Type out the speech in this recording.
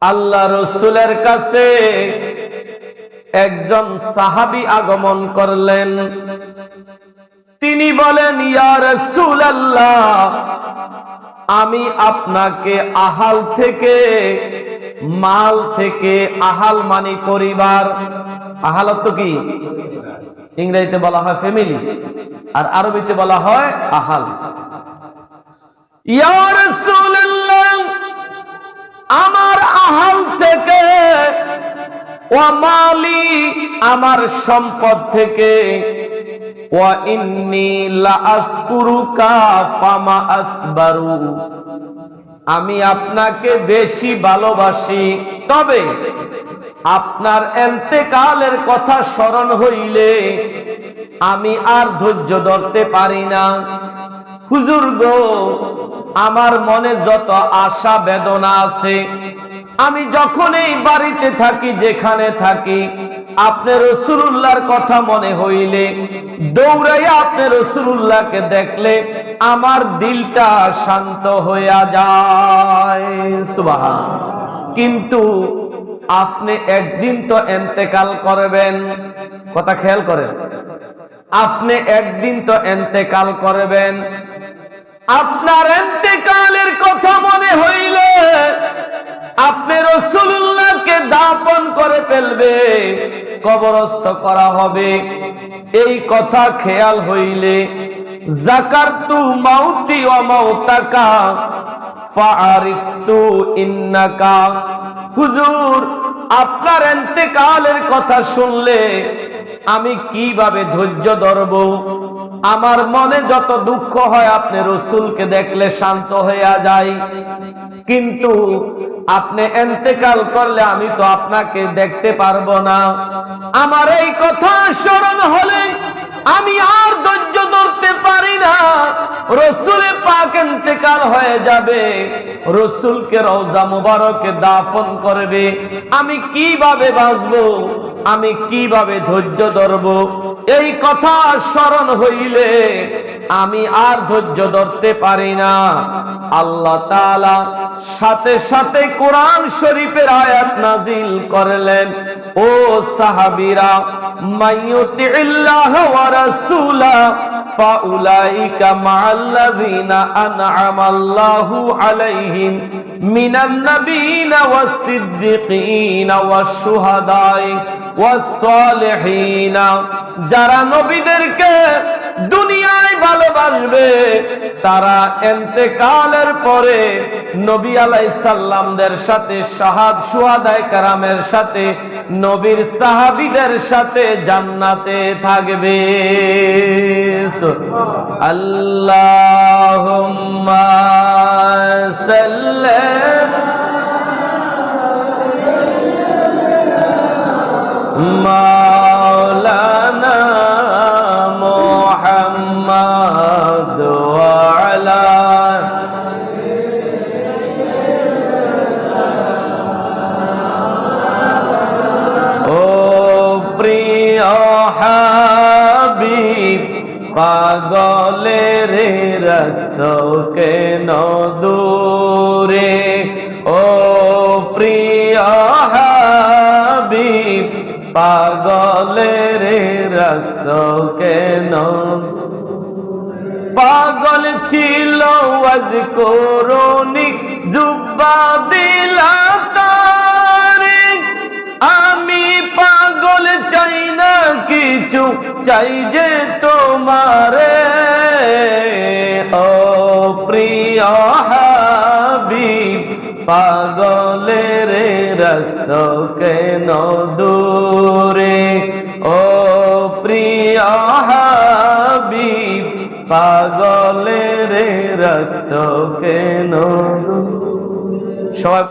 আল্লাহ রাসূলের কাছে একজন সাহাবী আগমন করলেন। তিনি বলেন, ইয়া রাসূলুল্লাহ, আমি আপনাকে আহাল থেকে, মাল থেকে, আহাল মানে পরিবার, আহাল অর্থ কি? ইংরেজিতে বলা হয় ফ্যামিলি, আর আরবিতে বলা হয় আহাল। ইয়া রাসূলুল্লাহ, আমার আহাল থেকে, ওয়া মালি, আমার সম্পদ থেকে, ওয়া ইন্নী লা আসকুরুকা ফামা আসবারু, আমি আপনাকে বেশি ভালোবাসি, তবে আপনার ইন্তেকালের কথা স্মরণ হইলে আমি আর ধৈর্য ধরতে পারি না। হুজুর গো, আমার মনে যত আশা বেদনা আছে, আমি যখন এই বাড়িতে থাকি, যেখানে থাকি, আপনি রাসূলুল্লাহর কথা মনে হইলে দৌড়াইয়া আপনি রাসূলুল্লাহকে দেখলে আমার দিলটা শান্ত হইয়া যায়। সুবহানাল্লাহ। কিন্তু আপনি একদিন তো ইন্তেকাল করবেন, কথা খেয়াল করেন, আপনি একদিন তো ইন্তেকাল করবেন। আপনার ইন্তেকালের কথা মনে হইলে আপনি রাসূলুল্লাহকে দাফন করে ফেলবে, কবরস্থ করা হবে, এই কথা খেয়াল হইলে যাকারতু মাউতি ওয়া মাউতাকা ফাআরিফতু ইন্নাকা, হুজুর আপনার ইন্তেকালের কথা শুনলে আমি কিভাবে ধৈর্য ধরব? আমার মনে যত দুঃখ হয় আপনি রাসূলকে দেখলে শান্ত হইয়া যায়, কিন্তু আপনি ইন্তেকাল করলে আমি তো আপনাকে দেখতে পারবো না। আমার এই কথা স্মরণ হলে আমি আর ধৈর্য ধরতে পারি না। রাসূলে পাক ইন্তেকাল হয়ে যাবে, রাসূলকে রওজা মুবারকে দাফন করবে, আমি কিভাবে বাঁচবো? আমি কিভাবে ধৈর্য ধরব? এই কথা স্মরণ হইলে আমি আর ধৈর্য ধরতে পারি না। আল্লাহ তাআলা সাথে সাথে কোরআন শরীফের আয়াত নাজিল করলেন, ও সাহাবীরা, মাইয়ুতিল্লাহ ওয়া রাসূলা ফাউলাইকা মাআল্লাযীনা আন'আমাল্লাহু আলাইহিম মিনান নাবিয়িনা ওয়াস সিদ্দিকিনা ওয়াশ শুহাদাই ওয়াস সালিহিনা, যারা নবীদেরকে দুনিয়ায় ভালোবাসবে তারা ইন্তেকালের পরে নবী আলাইহিস সালামদের সাথে, শুহাদায়ে কেরামের সাথে, নবীর সাহাবীদের সাথে জান্নাতে থাকবে। আল্লাহুম্মা সাল্লি মাওলানা মুহাম্মদ ওয়া আলা ও প্রিয় হাবিব, পাগলের রাখছো কেন দূরে? ও প্রিয় হাবিব, পাগলের রাখছো কেন? পাগল ছিল ওয়াজকুরুনি জুব্বা দিলা তারে, আমি পাগল চাই না কিছু, চাই যে তোমারে। ও প্রিয় হাবিব, পাগলের রাখছো কেন দূরে? ও প্রিয় হাবিব, পাগলের রাখছো কেন দূরে? সবাই